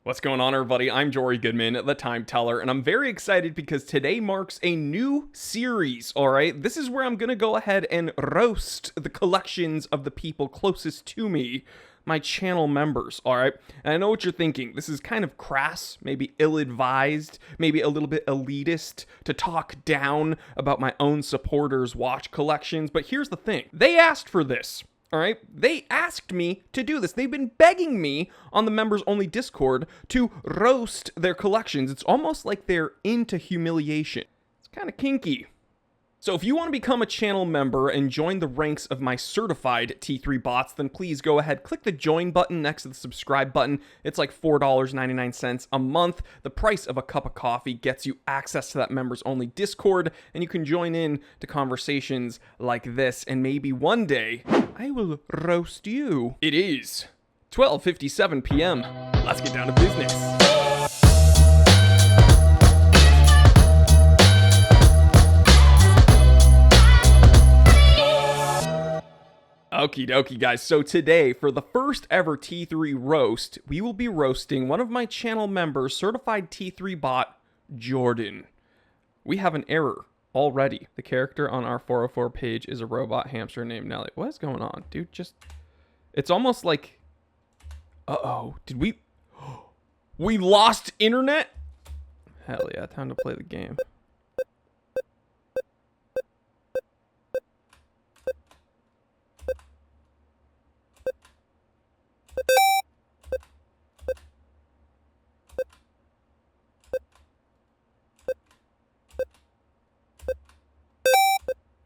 What's going on, everybody? I'm Jory Goodman, the Time Teller, and I'm very excited because today marks a new series, alright? This is where I'm gonna go ahead and roast the collections of the people closest to me, my channel members, alright? And I know what you're thinking. This is kind of crass, maybe ill-advised, maybe a little bit elitist to talk down about my own supporters' watch collections, but here's the thing. They asked for this. All right, they asked me to do this. They've been begging me on the members only Discord to roast their collections. It's almost like they're into humiliation. It's kind of kinky. So if you want to become a channel member and join the ranks of my certified T3 bots, then please go ahead, click the join button next to the subscribe button. It's like $4.99 a month. The price of a cup of coffee gets you access to that members only Discord, and you can join in to conversations like this, and maybe one day I will roast you. It is 12:57 p.m. Let's get down to business. Okie dokie, guys. So today, for the first ever T3 roast, we will be roasting one of my channel members, certified T3 bot, Jordan. We have an error already. The character on our 404 page is a robot hamster named Nelly. What is going on, dude? It's almost like, uh-oh, we lost internet? Hell yeah, time to play the game.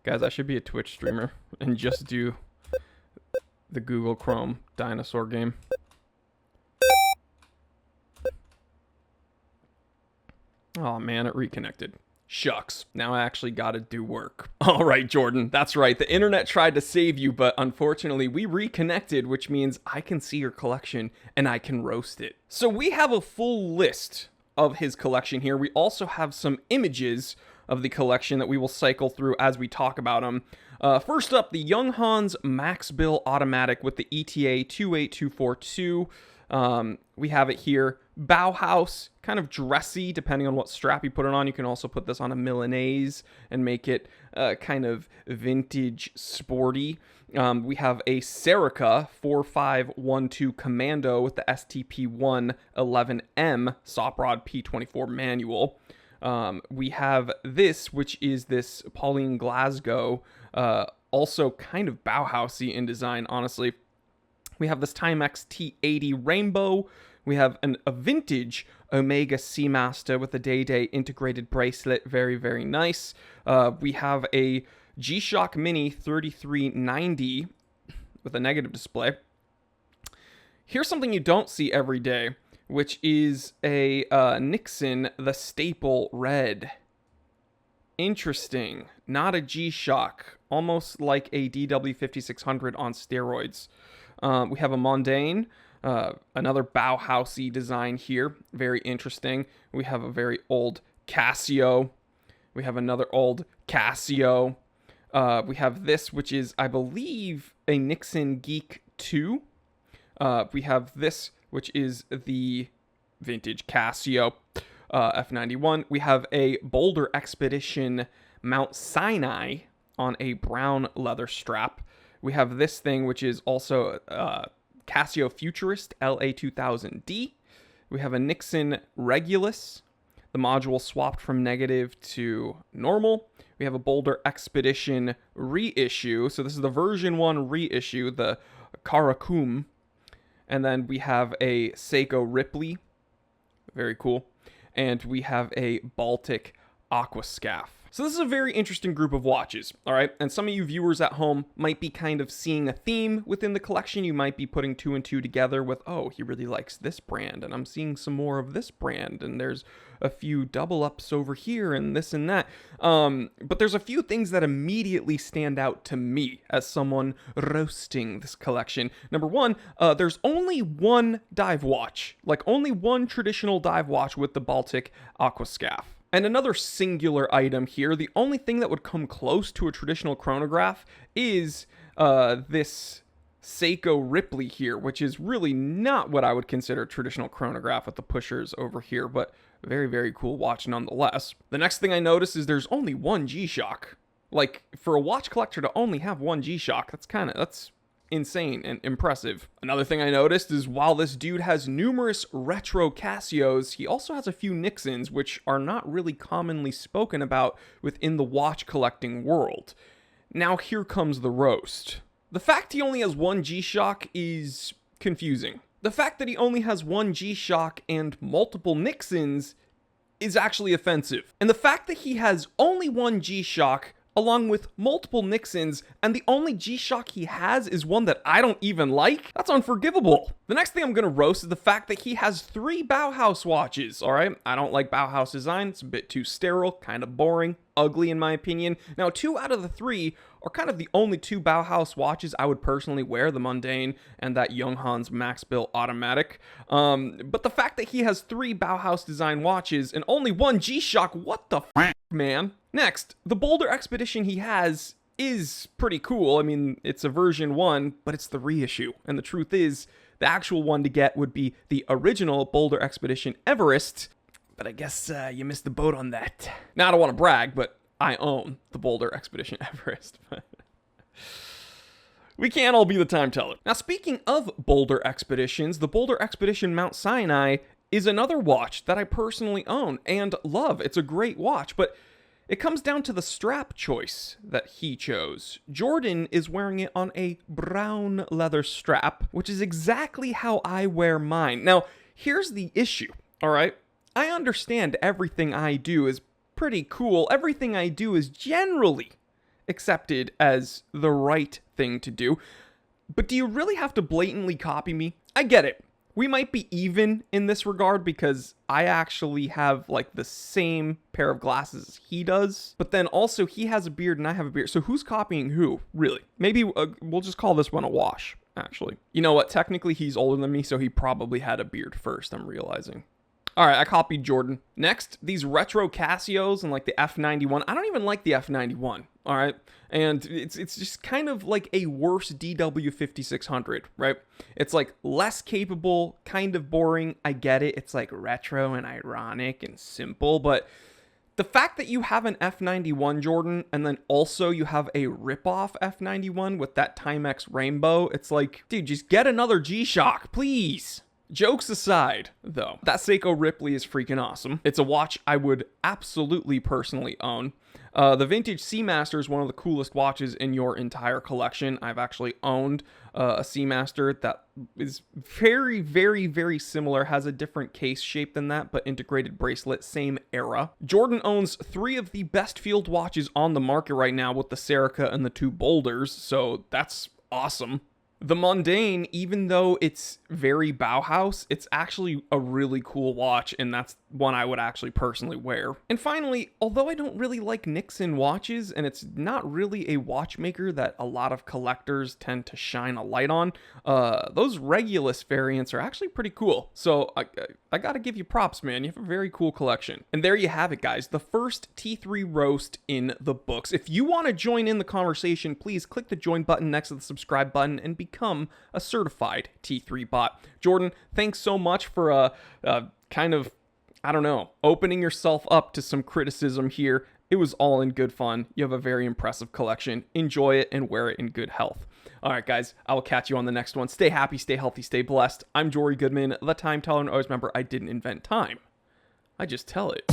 Guys, I should be a Twitch streamer and just do the Google Chrome dinosaur game. Oh man, it reconnected. Shucks. Now I actually gotta do work. Alright, Jordan, that's right. The internet tried to save you, but unfortunately we reconnected, which means I can see your collection and I can roast it. So we have a full list of his collection here. We also have some images of the collection that we will cycle through as we talk about them. First up, the Young Hans Max Bill Automatic with the ETA 28242. We have it here. Bauhaus, kind of dressy, depending on what strap you put it on. You can also put this on a Milanese and make it kind of vintage sporty. We have a Serica 4512 Commando with the STP-111M Soprod P24 manual. We have this, which is this Pauline Glasgow, also kind of Bauhausy in design, honestly. We have this Timex T80 Rainbow. We have a vintage Omega Seamaster with a Day-Day integrated bracelet. Very, very nice. We have a G-Shock Mini 3390 with a negative display. Here's something you don't see every day, which is a NIXON, the Staple Red. Interesting. Not a G-Shock. Almost like a DW5600 on steroids. We have a Mondaine, another Bauhausy design here. Very interesting. We have a very old Casio. We have another old Casio. We have this, which is, I believe, a NIXON Geek 2. We have this, which is the vintage Casio F91. We have a Boulder Expedition Mount Sinai on a brown leather strap. We have this thing, which is also Casio Futurist LA2000D. We have a NIXON Regulus. The module swapped from negative to normal. We have a Boulder Expedition reissue. So this is the version 1 reissue, the Karakum. And then we have a Seiko Ripley. Very cool. And we have a Baltic Aquascaf. So this is a very interesting group of watches, all right? And some of you viewers at home might be kind of seeing a theme within the collection. You might be putting 2 and 2 together with, oh, he really likes this brand, and I'm seeing some more of this brand, and there's a few double ups over here and this and that. But there's a few things that immediately stand out to me as someone roasting this collection. Number one, there's only one dive watch, like only one traditional dive watch with the Baltic Aquascaf. And another singular item here, the only thing that would come close to a traditional chronograph is this Seiko Ripley here, which is really not what I would consider a traditional chronograph with the pushers over here, but very, very cool watch nonetheless. The next thing I noticed is there's only one G-Shock. Like, for a watch collector to only have one G-Shock, that's insane and impressive. Another thing I noticed is while this dude has numerous retro Casios, he also has a few NIXONs, which are not really commonly spoken about within the watch collecting world. Now here comes the roast. The fact he only has one G-Shock is confusing. The fact that he only has one G-Shock and multiple NIXONs is actually offensive. And the fact that he has only one G-Shock along with multiple NIXONs, and the only G-Shock he has is one that I don't even like, that's unforgivable. The next thing I'm gonna roast is the fact that he has 3 Bauhaus watches, alright? I don't like Bauhaus design, it's a bit too sterile, kind of boring, ugly in my opinion. Now, 2 out of the 3 are kind of the only 2 Bauhaus watches I would personally wear, the Mundane and that Junghans Max Bill Automatic. But the fact that he has 3 Bauhaus design watches and only one G-Shock, what the f***, man? Next, the Boulder Expedition he has is pretty cool. I mean, it's a version 1, but it's the reissue. And the truth is, the actual one to get would be the original Boulder Expedition Everest. But I guess you missed the boat on that. Now, I don't want to brag, but I own the Boulder Expedition Everest. We can't all be the time teller. Now, speaking of Boulder Expeditions, the Boulder Expedition Mount Sinai is another watch that I personally own and love. It's a great watch, but it comes down to the strap choice that he chose. Jordan is wearing it on a brown leather strap, which is exactly how I wear mine. Now, here's the issue, all right? I understand everything I do is pretty cool. Everything I do is generally accepted as the right thing to do. But do you really have to blatantly copy me? I get it. We might be even in this regard because I actually have like the same pair of glasses as he does. But then also he has a beard and I have a beard. So who's copying who, really? Maybe we'll just call this one a wash, actually. You know what? Technically he's older than me, so he probably had a beard first, I'm realizing. All right, I copied Jordan. Next, these retro Casios and like the F91. I don't even like the F91, all right? And it's just kind of like a worse DW5600, right? It's like less capable, kind of boring. I get it. It's like retro and ironic and simple, but the fact that you have an F91 Jordan and then also you have a ripoff F91 with that Timex rainbow, it's like, dude, just get another G-Shock, please. Jokes aside, though, that Seiko Ripley is freaking awesome. It's a watch I would absolutely personally own. The vintage Seamaster is one of the coolest watches in your entire collection. I've actually owned a Seamaster that is very, very, very similar, has a different case shape than that, but integrated bracelet, same era. Jordan owns 3 of the best field watches on the market right now with the Serica and the 2 Boulders, so that's awesome. The Mundane, even though it's very Bauhaus, it's actually a really cool watch, and that's one I would actually personally wear. And finally, although I don't really like NIXON watches, and it's not really a watchmaker that a lot of collectors tend to shine a light on, those Regulus variants are actually pretty cool. So I gotta give you props, man. You have a very cool collection. And there you have it, guys. The first T3 roast in the books. If you want to join in the conversation, please click the join button next to the subscribe button and become a certified T3 bot. Jordan, thanks so much for kind of, I don't know, opening yourself up to some criticism here. It was all in good fun. You have a very impressive collection. Enjoy it and wear it in good health. All right, guys, I will catch you on the next one. Stay happy, stay healthy, stay blessed. I'm Jory Goodman, the Time Teller, and always remember, I didn't invent time. I just tell it.